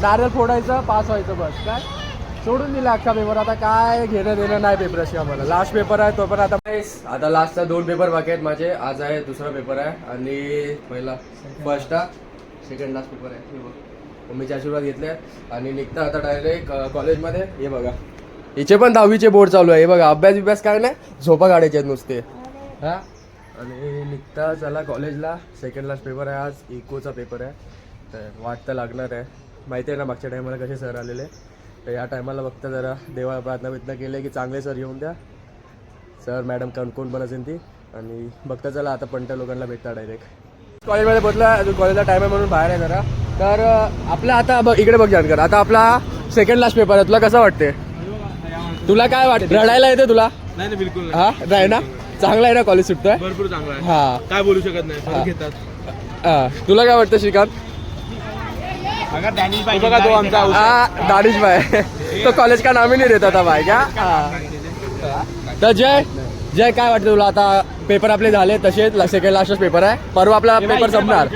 नारळ फोडायचं पास व्हायचं बस काय सोडून दिला अख्खा पेपर. आता काय घेणं देणं नाही पेपरशी आम्हाला. लास्ट पेपर आहे तो पण आता लास्टचा 2 पेपर बाकी आहेत माझे. आज आहे दुसरा पेपर आहे आणि पहिला फर्स्ट सेकंड लास्ट पेपर आहे. हे बघ मम्मीचे आशीर्वाद घेतले आणि निघता आता डायरेक्ट कॉलेजमध्ये. हे बघा हिचे पण 10वीचे बोर्ड चालू आहे. हे बघा अभ्यास काय नाही झोपा काढायचे आहेत नुसते हां. आणि निघता चला कॉलेजला. सेकंड लास्ट पेपर आहे आज. इकोचा पेपर आहे तर वाटतं लागणार आहे. माहिती आहे ना मागच्या टायमाला कसे सर आलेले तर या टायमाला बघता जरा देवा प्रार्थना केले की चांगले सर येऊन द्या. सर मॅडम कोण पण असेल ती. आणि बघता चला आता पण त्या लोकांना भेटता डायरेक्ट कॉलेजमध्ये पोचला. अजून कॉलेजचा टाईम आहे म्हणून बाहेर आहे जरा. तर आपला आता इकडे बघ जानकर. आता आपला सेकंड लास्ट पेपर आहे. तुला कसं वाटते? तुला काय वाटतं? रडायला येते तुला? नाही बिलकुल हा नाही ना. चांगला आहे ना कॉलेज सुटतोय? भरपूर चांगला आहे. हा काय बोलू शकत नाही घेतात. तुला काय वाटतं श्रीकांत? बघा तो आमचा दानिश भाई तो कॉलेज का नाम ही नहीं रहता था भाई क्या. तर जय काय वाटतं तुला? आता पेपर आपले झाले तसेच सेकंड लास्टच पेपर आहे. परवा आपला पेपर संपणार.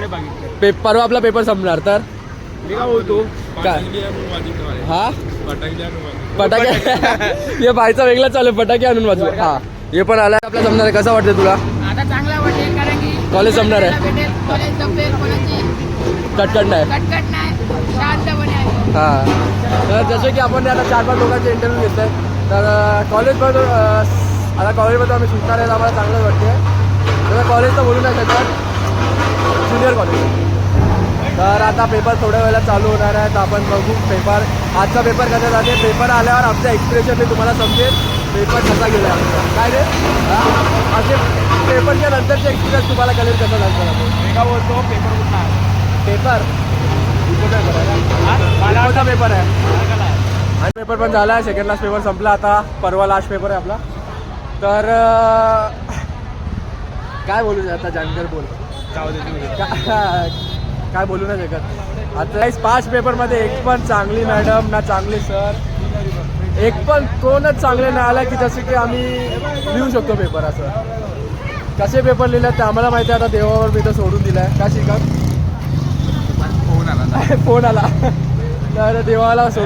परवा आपला पेपर संपणार तर मी काय बोलतो काय हा फटाके हे बायचा वेगळा चालू फटाके आणून वाजू. हा हे पण आलाय आपला संपणार आहे. कसं वाटतं तुला? आता चांगला वाटेल कारण की कॉलेज संपणार आहे. कॉलेज संपेल कोणाची कटकट नाही कटकट नाही शांतपणे आहे. हां तर जसं की आपण आता 4-5 लोकांचे इंटरव्ह्यू घेत आहे तर कॉलेजमधून आता कॉलेजमध्ये आम्ही सुटणार आहे. आम्हाला चांगलं वाटते. तर कॉलेज तर बोलू नाही शकत ज्युनियर कॉलेज. तर आता पेपर थोड्या वेळेला चालू होणार आहे तर आपण बघू पेपर. आजचा पेपर कसा जाते पेपर आल्यावर आमचं एक्सप्रेशन मी तुम्हाला समजेल पेपर कसा गेला आमचा काय रे. असे पेपरच्या नंतरचे एक्सपिरियन्स तुम्हाला कळेल कसं लागतं. मी काय बोलतो पेपर कुठला पेपर माझा पेपर आहे आणि पेपर पण झाला आहे. सेकंड लास्ट पेपर संपला. आता परवा लास्ट पेपर आहे आपला. तर काय बोलू आता जानकर बोल. काय बोलू नाही शकत. आता 5 पेपरमध्ये एक पण चांगली मॅडम ना चांगले सर. एक पण कोणच चांगले नाही आला की जसे की आम्ही लिहू शकतो पेपर. असं कसे पेपर लिहिले ते आम्हाला माहिती आहे. आता देवावर मी तर सोडून दिलं आहे. का शिका फोन आला तर देवाला